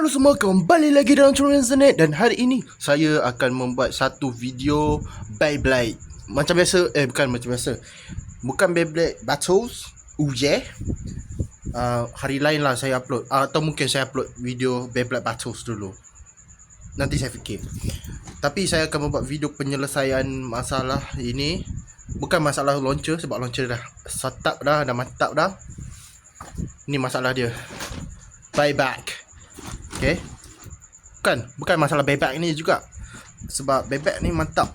Halo semua, kembali lagi dalam channel Zanet. Dan hari ini saya akan membuat satu video Beyblade. Macam biasa, bukan Beyblade Battles. Hari lain lah saya upload, atau mungkin saya upload video Beyblade Battles dulu. Nanti saya fikir. Tapi saya akan membuat video penyelesaian masalah ini. Bukan masalah launcher, sebab launcher dah setup dah mantap dah. Ini masalah dia, buyback. Okay, bukan masalah buyback ni juga, sebab buyback ni mantap.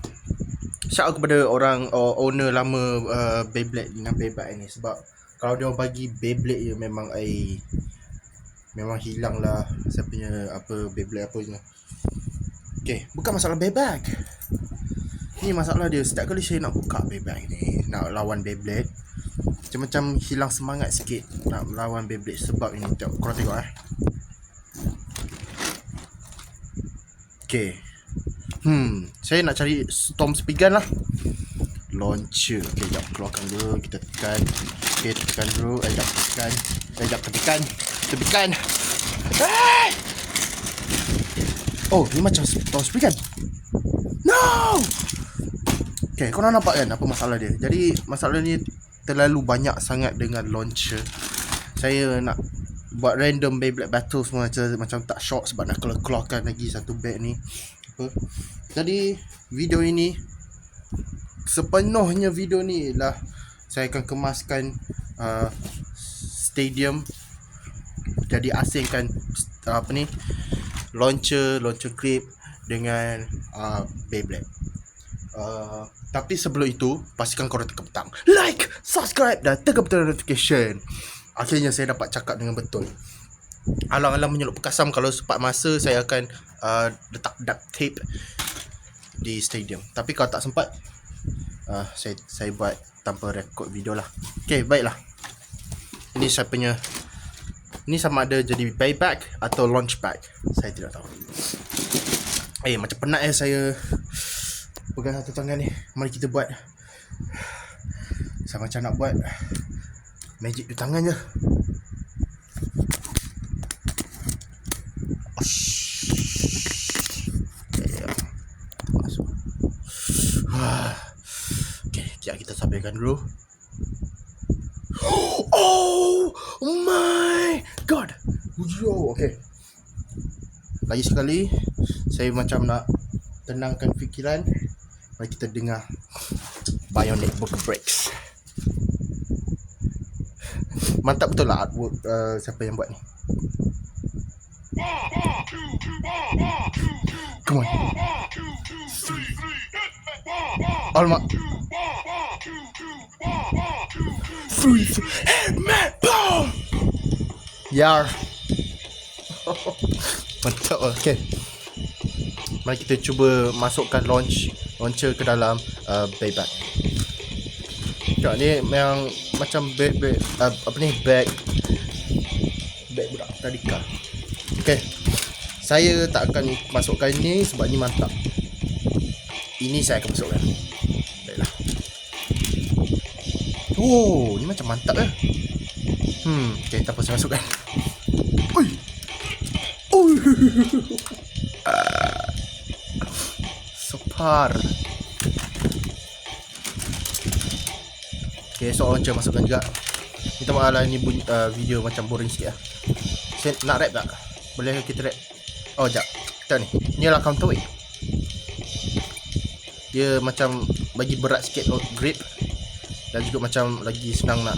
Shout out kepada orang owner lama Beyblade dengan buyback ni. Sebab kalau dia bagi Beyblade je memang hilang lah saya punya Beyblade apanya. Okay, bukan masalah buyback. Ni masalah dia, setiap kali saya nak buka buyback ni, nak lawan Beyblade, macam hilang semangat sikit nak melawan Beyblade. Sebab ini, korang tengok Okay, saya nak cari Storm Spigan lah, launcher. Okay, jap, keluarkan dulu, kita tekan. Okay, tekan dulu, tekan. Hey! Oh, ni macam Storm Spigan. No! Okay, korang nampak kan apa masalah dia? Jadi masalah ni terlalu banyak sangat dengan launcher. Saya nak buat random Beyblade battle semua macam tak shock, sebab nak keluarkan lagi satu bag ni. Jadi video ini, sepenuhnya video ni lah saya akan kemaskan stadium. Jadi asingkan launcher clip dengan Beyblade. Tapi sebelum itu, pastikan korang tekan butang like, subscribe dan tekan butang notification. Akhirnya saya dapat cakap dengan betul. Alang-alang menyelup perkasam, kalau sempat masa saya akan letak duct tape di stadium. Tapi kalau tak sempat, saya buat tanpa rekod video lah. Okay, baiklah. Ini saya punya, ini sama ada jadi buyback atau launch back, saya tidak tahu. Macam penat saya pegang satu tangan ni. Mari kita buat. Saya macam nak buat magic di tangan je. Okay, sekejap kita sampaikan dulu. Oh my god. Okay, lagi sekali saya macam nak tenangkan fikiran. Mari kita dengar Bionic Burger Breaks. Mantap betul lah artwork siapa yang buat ni. Come on. Alamak. Boom. Yar. Mantap lah. Okay, mari kita cuba masukkan launcher ke dalam buyback. Tengok ni memang macam bag budak tadika. Okay, saya tak akan masukkan ni sebab ni mantap. Ini saya akan masukkan. Baiklah. Oh, ni macam mantap ya. Okay, tak apa, saya masukkan. Oi. Super. Okay, so launcher masukkan juga. Minta maaf lah, ni video macam boring sikit lah. Saya nak rap tak? Boleh kita rap? Oh, sekejap. Kita ni, ni adalah counterweight. Dia macam bagi berat sikit grip, dan juga macam lagi senang nak,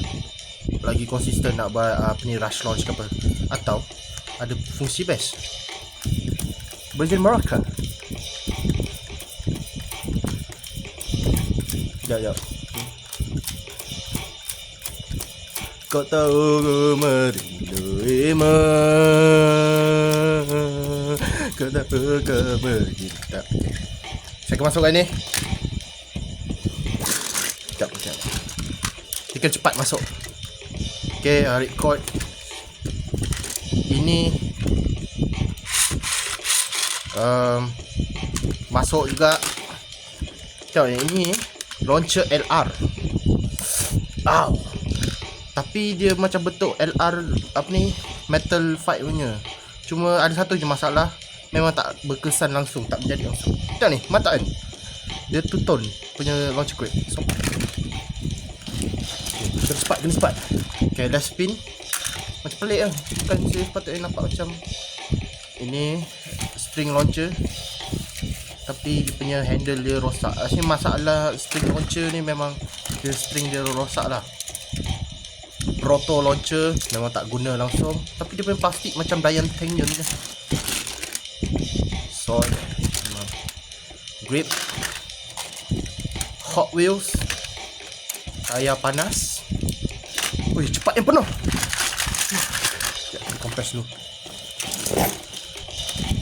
lagi konsisten nak buat rush launch ke apa. Atau ada fungsi best Virgin Morocco. Sekejap. Kau tahu ku merindu kau tahu kau bercinta. Saya akan masukkan ni. Sekejap. Dia kan cepat masuk. Okay, record. Ini masuk juga. Tengok ni launcher LR. Tapi dia macam bentuk LR metal fight punya. Cuma ada satu je masalah, memang tak berkesan langsung, tak berjadi langsung. Tengok ni, mata kan, dia 2 tone punya launcher crate. So kena sepat. Okay, dah spin. Macam pelik lah. Bukan saya sepatutnya nampak macam ini spring launcher, tapi dia punya handle dia rosak. Asalnya masalah spring launcher ni memang dia spring dia rosak lah. Proto launcher memang tak guna langsung, tapi dia punya plastik macam Brian Tangen je. So grip, Hot Wheels, tayar panas. Wih, cepat yang penuh. Sekejap, kita compress dulu.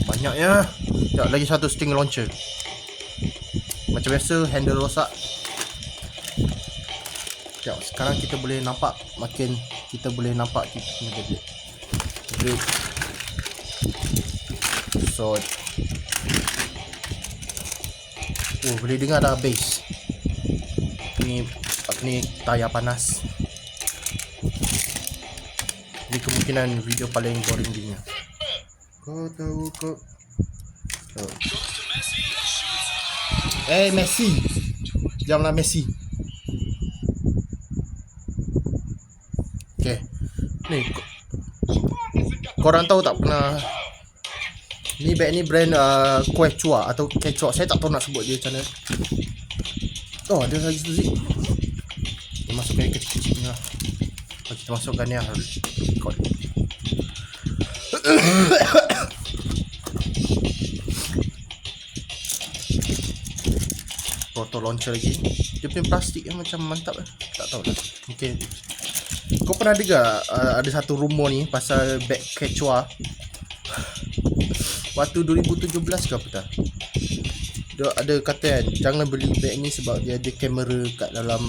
Banyaknya. Sekejap, lagi satu string launcher. Macam biasa, handle rosak. Sekejap, sekarang kita boleh nampak, kita boleh nampak kita punya Beyblade. Grip, sword. Oh, boleh dengar dah bass. Ni tayar panas. Ini kemungkinan video paling boring dia. Kau tahu kau. Messi. Janganlah Messi. Okay. Ni korang tahu tak pernah ni bag ni brand Quechua atau Quechua. Saya tak tahu nak sebut dia macam mana. Oh, ada lagi satu zip. Dia masukkan yang kecil-kecil ni lah. Kalau kita masukkan ni lah, record. Proto launcher lagi. Dia punya plastik yang macam mantap lah. Tak tahu lah. Mungkin kau pernah dengar ada satu rumor ni pasal bag Quechua waktu 2017 ke apa tak? Dia ada kata kan, jangan beli bag ni sebab dia ada kamera kat dalam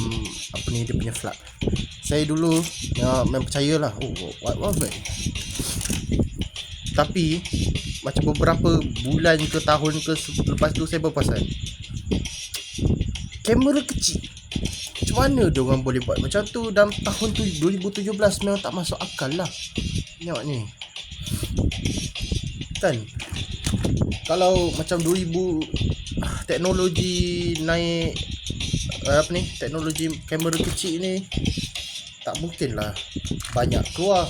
apa ni, dia punya flap. Saya dulu memang percayalah. Oh, what bag? Tapi macam beberapa bulan ke tahun ke lepas tu saya berperasan, kamera kecil, macam mana dia orang boleh buat macam tu dalam tahun tu 2017? Memang tak masuk akal lah. Tengok ni kan, kalau macam 2000 teknologi naik, apa ni, teknologi kamera kecil ni tak mungkin lah banyak keluar.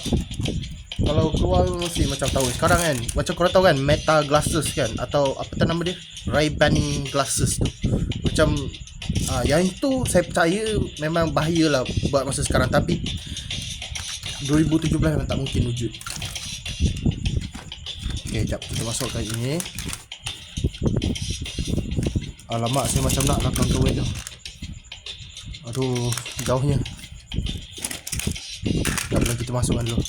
Kalau keluar mesti macam tahun sekarang kan. Macam korang tahu kan Meta glasses kan, atau apa tu nama dia, Ray-Ban glasses tu. Macam yang itu saya percaya memang bahaya lah buat masa sekarang, tapi 2017 memang tak mungkin wujud. Okay, sekejap kita masukkan ini. Alamak, saya macam nak counterweight tu. Aduh, jauhnya. Sekejap kita masukkan dulu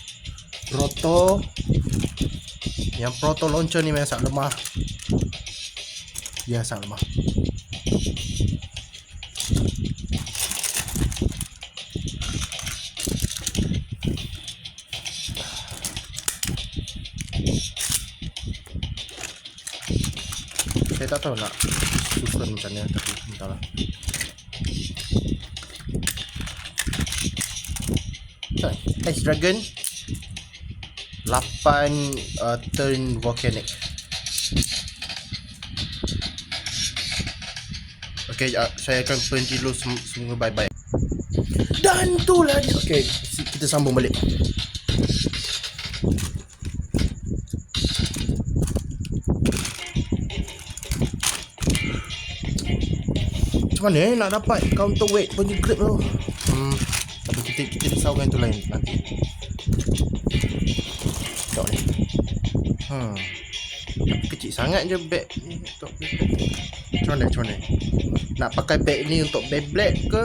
Proto. Yang Proto launcher ni memang sangat lemah. Ya, sangat lemah. Saya tak tahu nak susun macam ni, tapi entahlah. Ice Dragon 8 turn volcanic. Okay, saya akan berhenti dulu. Semua bye-bye. Dan tu lah dia. Okay, kita sambung balik. Macam mana nak dapat counterweight punya grip tu? Tapi kita risaukan tu lain nanti. Tengok ni. Tapi kecil sangat je bag ni untuk Beyblade. Macam mana? Nak pakai bag ni untuk Beyblade ke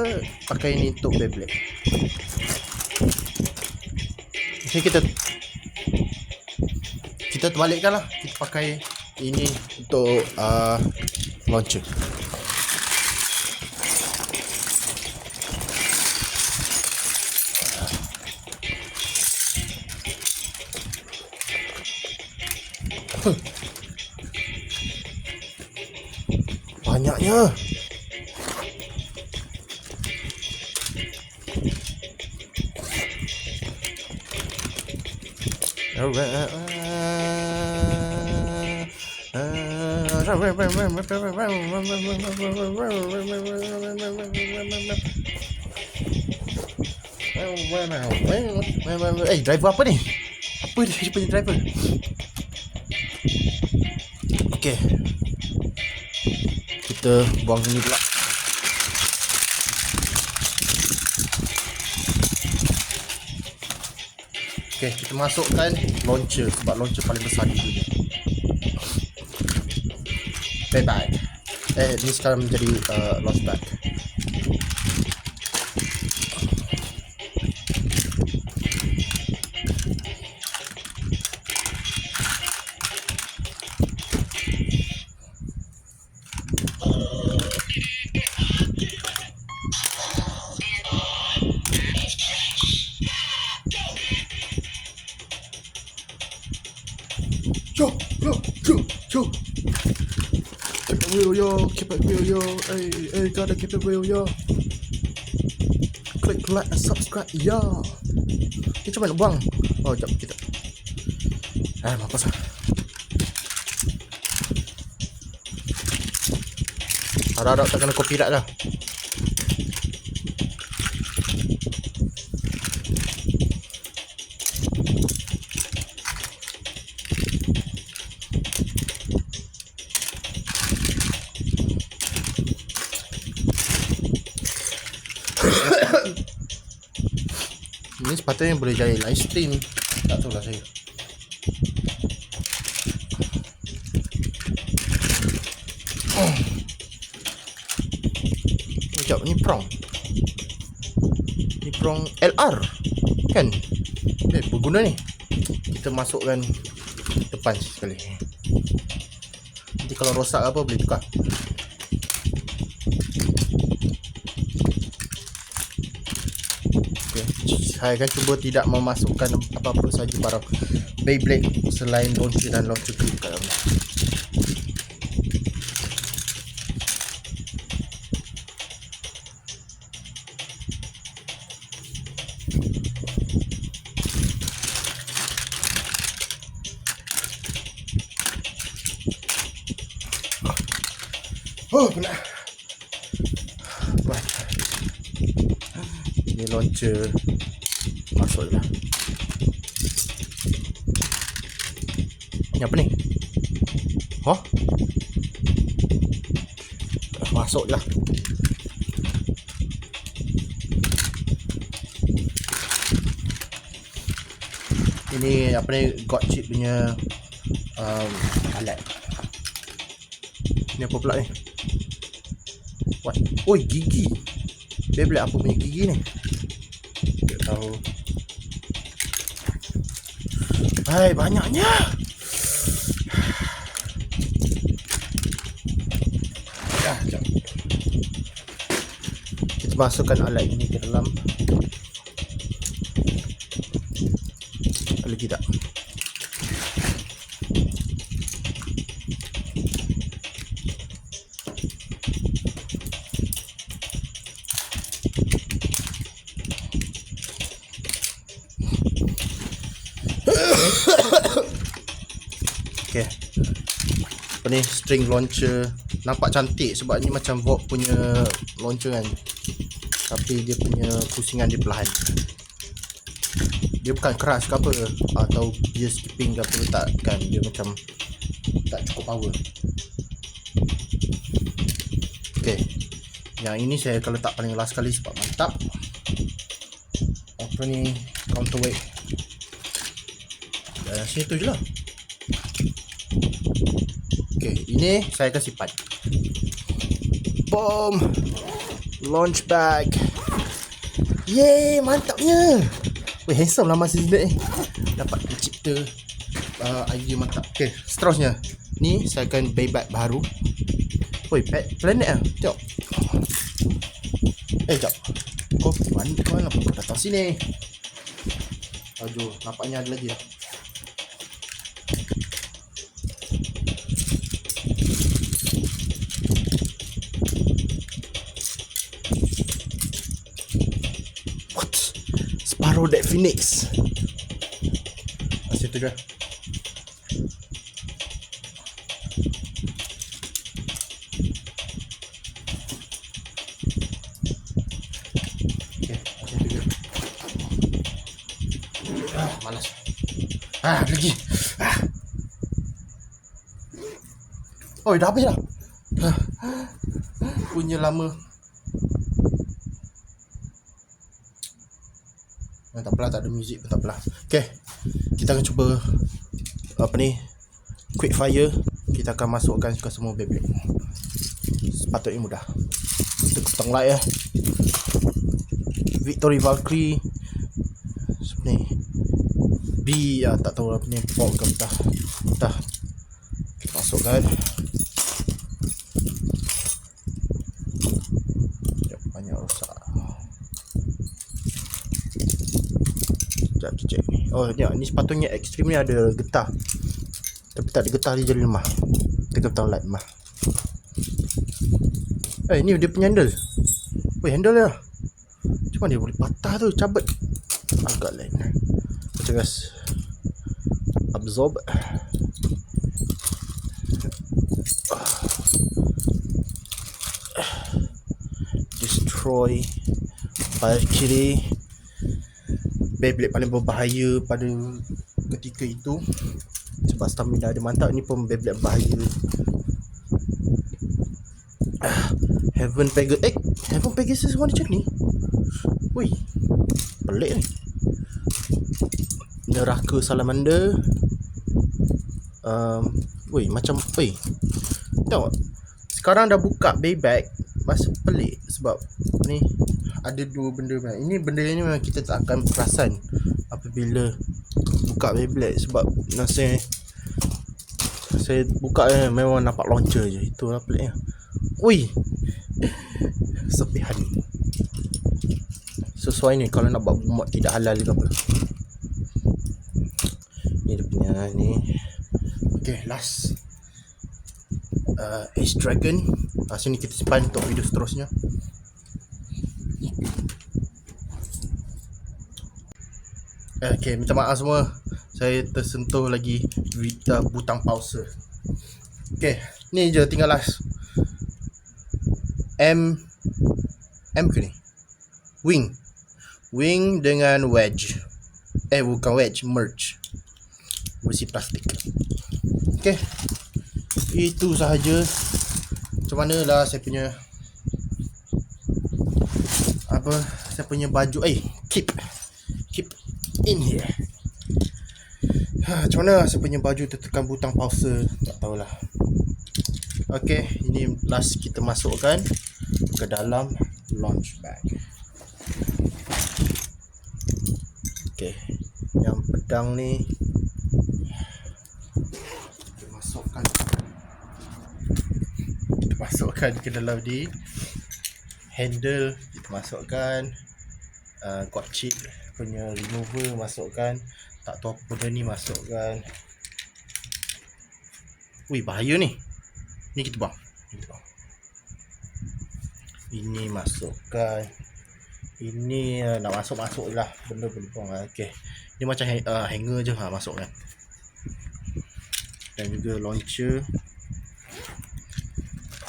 pakai ni untuk Beyblade? Jadi kita terbalikkan lah. Kita pakai ini untuk launcher. Banyaknya. Alright. Driver apa ni? Apa dia punya driver? Okay, kita buang ini pula. Okay, kita masukkan launcher, sebab launcher paling besar di dunia. Bye-bye. Ni sekarang menjadi launch back. Yo. Keep it real, yo. Keep it real, yo. Hey, gotta keep it real, yo. Click like and subscribe, yo. Ni macam mana buang? Oh, jap kita. Mampus lah. Harap-harap tak kena copyright lah. Ini sepatutnya boleh jadi live stream. Tak tahu lah saya. Sekejap, ni prong. Ni prong LR kan? Berguna ni. Kita masukkan depan sekali. Nanti kalau rosak apa boleh tukar. Saya akan cuba tidak memasukkan apa-apa saja barang Beyblade selain launcher dan launcher clip kat dalam. Oh, penat. Ini launcher masuk je lah. Ni apa ni? Masuk je lah. Ini apa ni, God chip punya alat. Ni apa pula ni? What? Oi, gigi. Beyblade apa punya gigi ni? Tak tahu. Hai, banyaknya. Jom. Kita masukkan alat ini ke dalam. Boleh tidak? Okay. Apa ni, string launcher. Nampak cantik sebab ni macam Vogue punya launcher kan. Tapi dia punya pusingan dia perlahan. Dia bukan keras ke apa, atau dia skipping ke apa, tak kan. Dia macam tak cukup power. Okay, yang ini saya akan letak paling last sekali sebab mantap. Apa ni, counterweight. Dan sini tu je lah. Okay, ini saya akan simpan. Boom. Launch bag. Yeay, mantapnya. Weh, handsome lah masa Zilid ni. Dapat mencipta idea mantap. Okay, seterusnya ni saya akan buy bag baru. Woi, planet lah. Tengok. Sekejap. Oh, mana kau datang sini? Aduh, nampaknya ada lagi lah. Sparrow Dead Phoenix. Masih tu je. malas. Lagi. Oh, dah habis dah. Punya lama. Tak apalah, tak ada muzik pun tak apalah. Okay, kita akan cuba apa ni, quick fire. Kita akan masukkan ke semua Beyblade. Sepatutnya mudah. Kita petang light Victory Valkyrie ni B tak tahu apa ni, pop ke dah kita masukkan. Banyak rosak. Sekejap kita check ni. Oh ni sepatutnya ekstrim ni ada getah, tapi tak ada getah, dia jadi lemah. Kita petang light lemah. Ni dia punya handle. Handle dia macam mana dia boleh patah tu, cabut. Agak lain. Macam guys, absorb. Destroy Valkyrie, Beyblade paling berbahaya pada ketika itu sebab stamina dia mantap. Ni pun Beyblade berbahaya. Heaven Pegasus warna macam ni. Woi, pelik ni. Neraka Salamander. Macam tengok, sekarang dah buka Beyblade, masa pelik sebab ni ada dua benda. Ini benda ni memang kita tak akan perasan apabila buka Beyblade, sebab masa saya buka memang nampak launcher je. Itulah peliknya. Sepihan. Sesuai ni kalau nak buat mod tidak halal ke apa. Ni dia punya ni. Okay, last Ace Dragon. Sini kita simpan untuk video seterusnya. Okay, minta maaf semua, saya tersentuh lagi butang pause. Okay, ni je tinggal last. M ke ni? Wing dengan wedge. Bukan wedge, merge. Besi plastik. Okay, itu sahaja. Macam mana lah saya punya baju. Keep in here. Macam mana saya punya baju tertekan butang pause, tak tahulah. Okay, ini last kita masukkan ke dalam launch bag. Okay, yang pedang ni kita masukkan ke dalam di handle. Kita masukkan quad chip punya remover, masukkan. Tak tahu apa benda ni, masukkan. Bahaya ni. Ni kita buang. Ini masukkan. Ini nak masuk je lah. Benda boleh buang. Okay, ni macam hanger je. Masukkan. Dan juga launcher.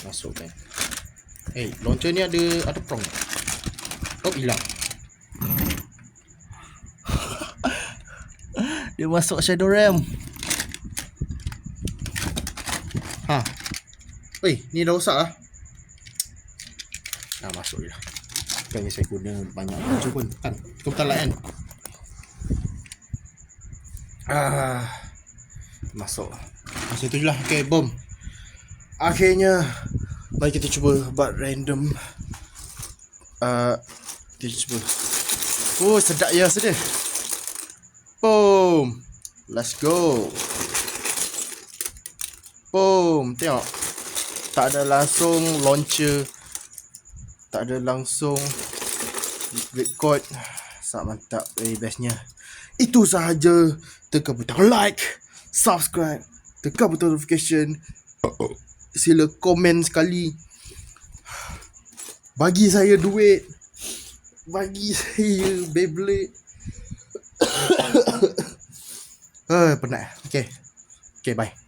Masukkan. Launcher ni ada prong. Hilang. Dia masuk shadow realm. Ni dah rosak lah. Masuk je lah. Bukannya saya guna banyak baju pun. Kita lah kan. Masuk. Macam tu je lah. Okay, boom. Akhirnya mari kita cuba buat random. Kita cuba. Sedap ya, sedap. Boom. Let's go. Boom. Tengok, tak ada langsung launcher, tak ada langsung record. Sangat mantap. Bestnya. Itu sahaja. Tekan butang like, subscribe, tekan butang notification. Sila komen sekali. Bagi saya duit, bagi saya Beyblade. Penat. Okay, bye.